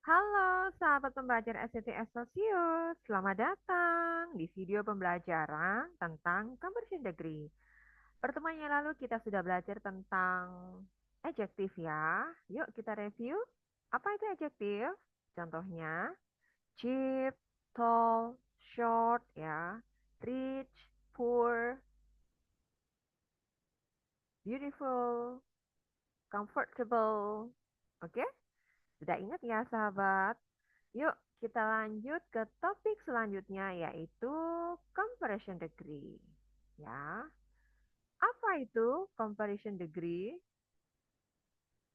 Halo sahabat pembelajar SCTS Sosius, selamat datang di video pembelajaran tentang conversion degree. Pertemuan yang lalu kita sudah belajar tentang adjektif ya. Yuk kita review. Apa itu adjektif? Contohnya cheap, tall, short ya, rich, poor, beautiful, comfortable. Oke? Sudah ingat ya sahabat? Yuk, kita lanjut ke topik selanjutnya yaitu comparison degree. Ya, apa itu comparison degree?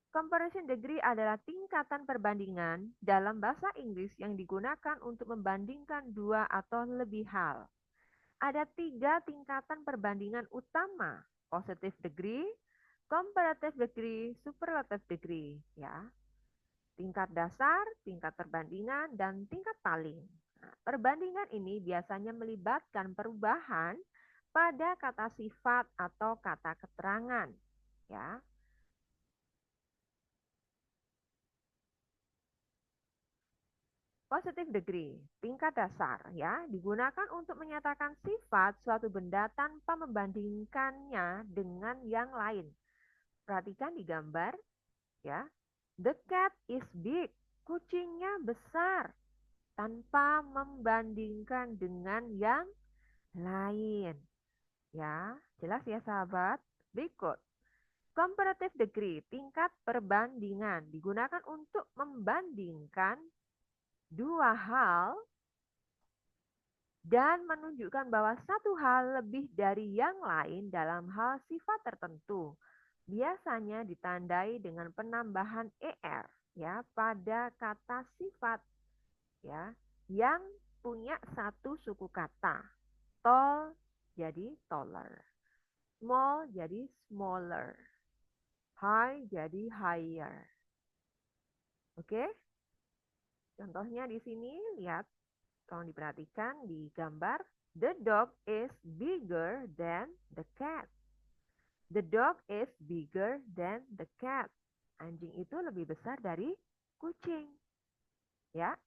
Comparison degree adalah tingkatan perbandingan dalam bahasa Inggris yang digunakan untuk membandingkan dua atau lebih hal. Ada tiga tingkatan perbandingan utama: positive degree, comparative degree, superlative degree. Ya, tingkat dasar, tingkat perbandingan, dan tingkat paling. Nah, perbandingan ini biasanya melibatkan perubahan pada kata sifat atau kata keterangan. Ya, positive degree, tingkat dasar ya, digunakan untuk menyatakan sifat suatu benda tanpa membandingkannya dengan yang lain. Perhatikan di gambar ya. The cat is big. Kucingnya besar tanpa membandingkan dengan yang lain. Ya, jelas ya sahabat? Berikut. Comparative degree, tingkat perbandingan, digunakan untuk membandingkan dua hal dan menunjukkan bahwa satu hal lebih dari yang lain dalam hal sifat tertentu. Biasanya ditandai dengan penambahan er ya pada kata sifat ya yang punya satu suku kata. Tall jadi taller. Small jadi smaller. High jadi higher. Oke? Contohnya di sini lihat, tolong diperhatikan di gambar. The dog is bigger than the cat. The dog is bigger than the cat. Anjing itu lebih besar dari kucing. Ya.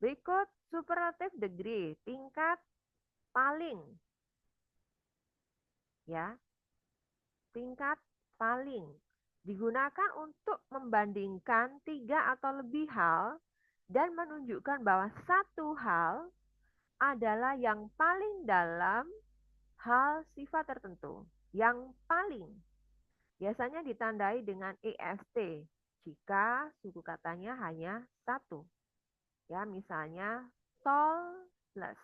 Berikut superlative degree, tingkat paling. Ya. Tingkat paling digunakan untuk membandingkan tiga atau lebih hal dan menunjukkan bahwa satu hal adalah yang paling dalam hal sifat tertentu. Yang paling biasanya ditandai dengan est jika suku katanya hanya satu. Ya, misalnya tallest,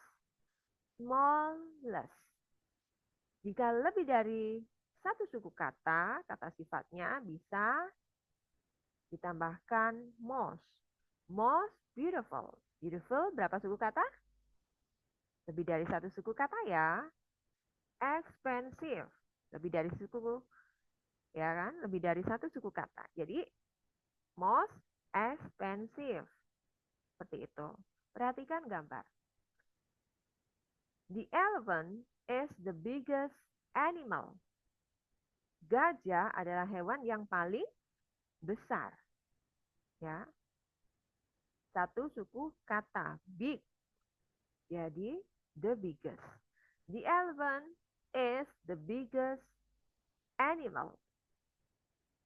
smallest. Jika lebih dari satu suku kata, kata sifatnya bisa ditambahkan most. Most beautiful. Beautiful berapa suku kata? Lebih dari satu suku kata ya. Expensive. Lebih dari suku, ya kan? Lebih dari satu suku kata. Jadi most expensive. Seperti itu. Perhatikan gambar. The elephant is the biggest animal. Gajah adalah hewan yang paling besar. Ya. Satu suku kata big. Jadi the biggest. The elephant is the biggest animal.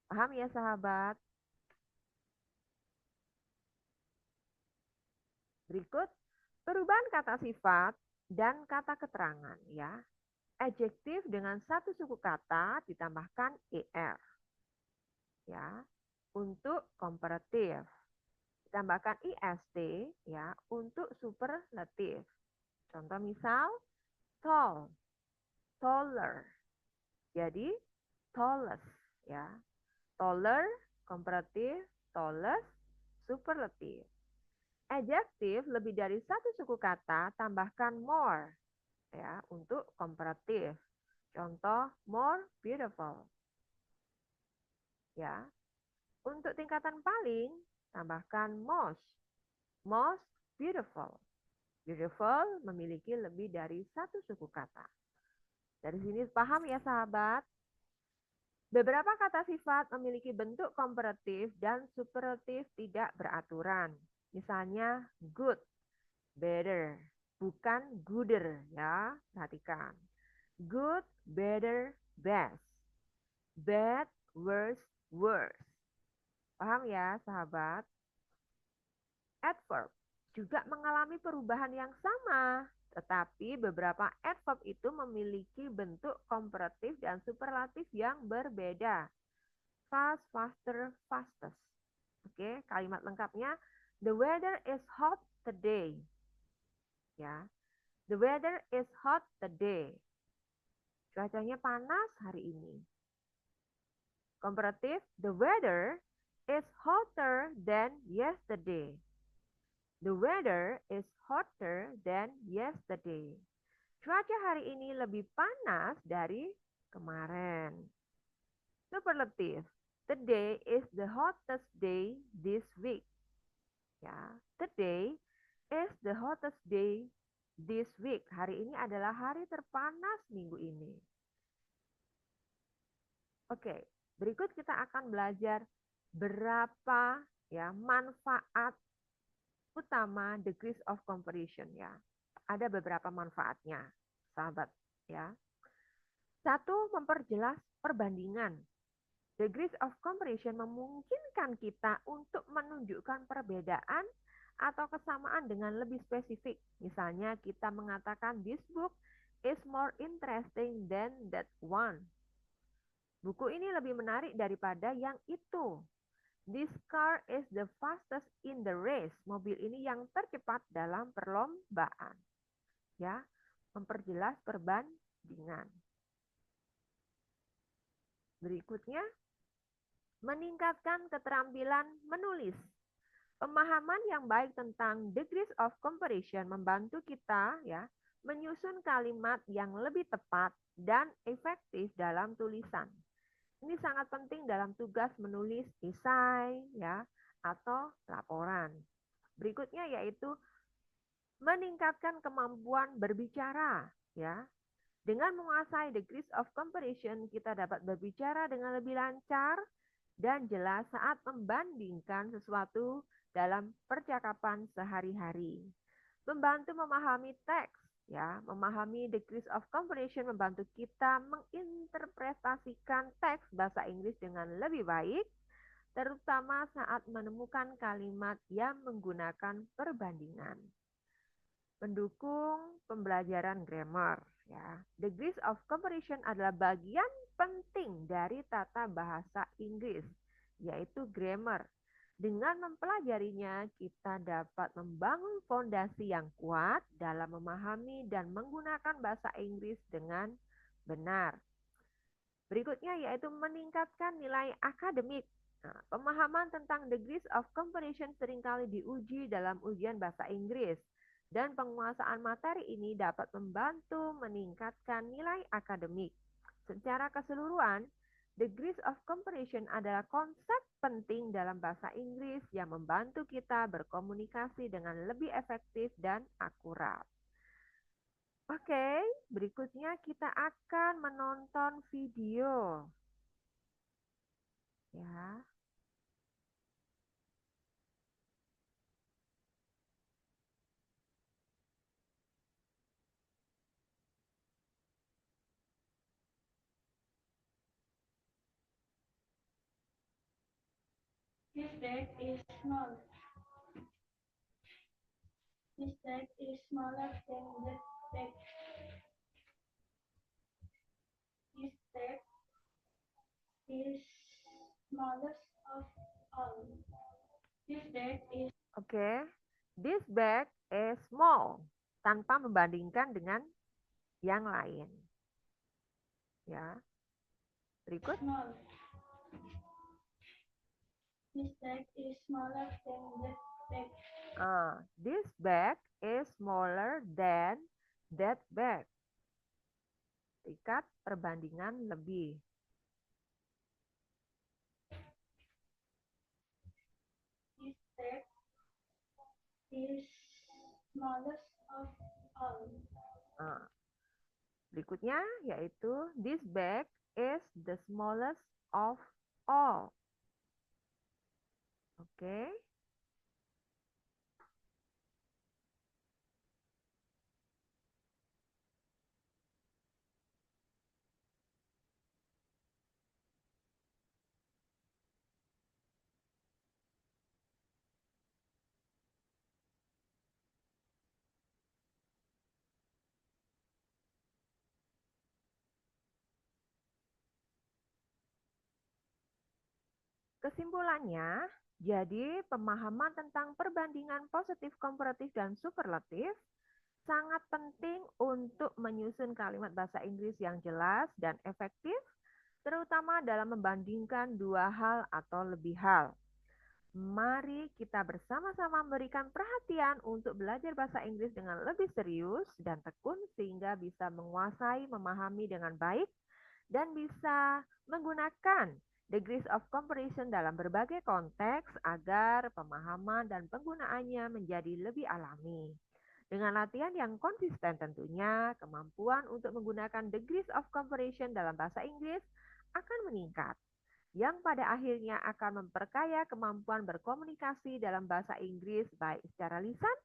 Paham ya sahabat? Berikut perubahan kata sifat dan kata keterangan ya. Adjektif dengan satu suku kata ditambahkan er. Ya. Untuk komparatif ditambahkan ist ya untuk superlatif. Contoh misal tall, taller. Jadi tallest ya. Taller, komparatif, tallest, superlatif. Adjektif lebih dari satu suku kata tambahkan more ya untuk komparatif. Contoh more beautiful. Ya. Untuk tingkatan paling tambahkan most. Most beautiful. Beautiful memiliki lebih dari satu suku kata. Dari sini paham ya sahabat? Beberapa kata sifat memiliki bentuk komparatif dan superlatif tidak beraturan. Misalnya good, better, bukan gooder ya, perhatikan. Good, better, best. Bad, worse, worse. Paham ya, sahabat? Adverb juga mengalami perubahan yang sama, tetapi beberapa adverb itu memiliki bentuk komparatif dan superlatif yang berbeda. Fast, faster, fastest. Oke, kalimat lengkapnya, the weather is hot today. Ya, the weather is hot today. Cuacanya panas hari ini. Komparatif, the weather is hotter than yesterday. The weather is hotter than yesterday. Cuaca hari ini lebih panas dari kemarin. Superlative. Today is the hottest day this week. Ya, today is the hottest day this week. Hari ini adalah hari terpanas minggu ini. Oke, berikut kita akan belajar berapa ya manfaat utama degrees of comparison ya. Ada beberapa manfaatnya, sahabat ya. Satu, memperjelas perbandingan. Degrees of comparison memungkinkan kita untuk menunjukkan perbedaan atau kesamaan dengan lebih spesifik. Misalnya kita mengatakan this book is more interesting than that one. Buku ini lebih menarik daripada yang itu. This car is the fastest in the race. Mobil ini yang tercepat dalam perlombaan. Ya, memperjelas perbandingan. Berikutnya, meningkatkan keterampilan menulis. Pemahaman yang baik tentang degrees of comparison membantu kita ya menyusun kalimat yang lebih tepat dan efektif dalam tulisan. Ini sangat penting dalam tugas menulis esai ya atau laporan. Berikutnya yaitu meningkatkan kemampuan berbicara ya. Dengan menguasai degrees of comparison, kita dapat berbicara dengan lebih lancar dan jelas saat membandingkan sesuatu dalam percakapan sehari-hari. Membantu memahami teks, ya, memahami degrees of comparison membantu kita menginterpretasikan teks bahasa Inggris dengan lebih baik, terutama saat menemukan kalimat yang menggunakan perbandingan. Mendukung pembelajaran grammar. Ya. Degrees of comparison adalah bagian penting dari tata bahasa Inggris, yaitu grammar. Dengan mempelajarinya, kita dapat membangun fondasi yang kuat dalam memahami dan menggunakan bahasa Inggris dengan benar. Berikutnya yaitu meningkatkan nilai akademik. Nah, pemahaman tentang degrees of comparison seringkali diuji dalam ujian bahasa Inggris. Dan penguasaan materi ini dapat membantu meningkatkan nilai akademik. Secara keseluruhan, degrees of comparison adalah konsep penting dalam bahasa Inggris yang membantu kita berkomunikasi dengan lebih efektif dan akurat. Oke, berikutnya kita akan menonton video. Ya. This bag is small. This bag is smaller than that bag. This bag is smallest of all. This bag is Oke. This bag is small. Tanpa membandingkan dengan yang lain. Ya. Berikut. small. This bag is smaller than that bag. This bag is smaller than that bag. Ikat perbandingan lebih. This bag is smallest of all. Berikutnya yaitu this bag is the smallest of all. Oke. Kesimpulannya, jadi pemahaman tentang perbandingan positif, komparatif, dan superlatif sangat penting untuk menyusun kalimat bahasa Inggris yang jelas dan efektif, terutama dalam membandingkan dua hal atau lebih hal. Mari kita bersama-sama memberikan perhatian untuk belajar bahasa Inggris dengan lebih serius dan tekun sehingga bisa menguasai, memahami dengan baik, dan bisa menggunakan degrees of comparison dalam berbagai konteks agar pemahaman dan penggunaannya menjadi lebih alami. Dengan latihan yang konsisten tentunya, kemampuan untuk menggunakan degrees of comparison dalam bahasa Inggris akan meningkat, yang pada akhirnya akan memperkaya kemampuan berkomunikasi dalam bahasa Inggris baik secara lisan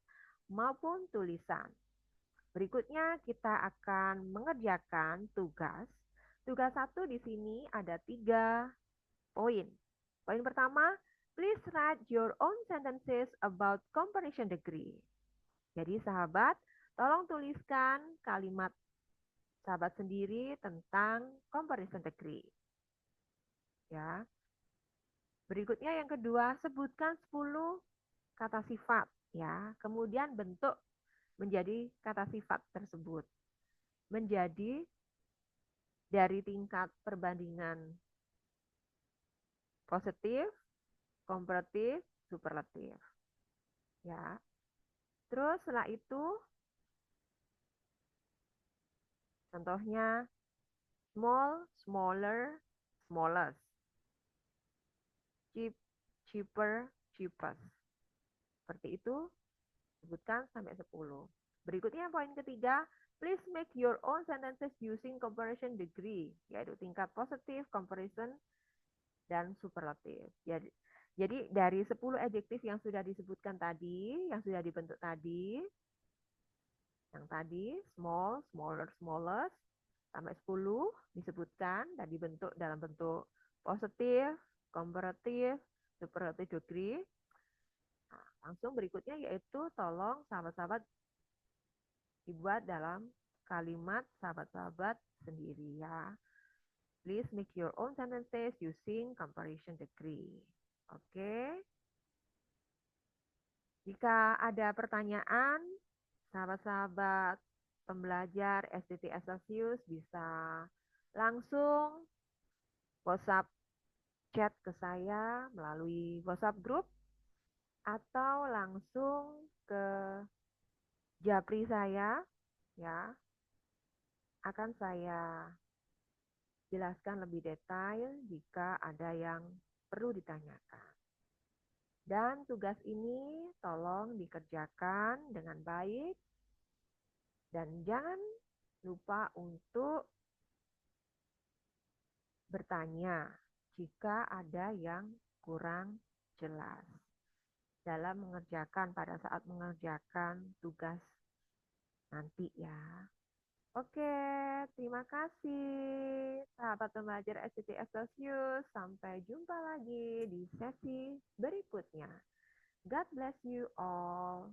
maupun tulisan. Berikutnya kita akan mengerjakan tugas. Tugas 1 di sini ada 3 poin. Poin pertama, please write your own sentences about comparison degree. Jadi sahabat, tolong tuliskan kalimat sahabat sendiri tentang comparison degree. Ya. Berikutnya yang kedua, sebutkan 10 kata sifat ya. Kemudian bentuk menjadi kata sifat tersebut. Menjadi dari tingkat perbandingan positif, komparatif, superlatif. Ya. Terus setelah itu contohnya small, smaller, smallest. Cheap, cheaper, cheapest. Seperti itu, sebutkan sampai 10. Berikutnya poin ketiga, please make your own sentences using comparison degree, yaitu tingkat positif, comparison, dan superlatif. Jadi dari 10 adjektif yang sudah disebutkan tadi, yang sudah dibentuk tadi, yang tadi small, smaller, smallest, sampai 10 disebutkan dan dibentuk dalam bentuk positif, komparatif, superlatif degree. Nah, langsung berikutnya yaitu tolong sahabat-sahabat dibuat dalam kalimat sahabat-sahabat sendiri ya. Please make your own sentences using comparison degree. Oke. Jika ada pertanyaan, sahabat-sahabat pembelajar STT Celsius bisa langsung WhatsApp chat ke saya melalui WhatsApp group atau langsung ke Japri saya ya. Akan saya jelaskan lebih detail jika ada yang perlu ditanyakan. Dan tugas ini tolong dikerjakan dengan baik dan jangan lupa untuk bertanya jika ada yang kurang jelas dalam mengerjakan pada saat mengerjakan tugas nanti ya. Oke, terima kasih sahabat pembelajar STT Celsius. Sampai jumpa lagi di sesi berikutnya. God bless you all.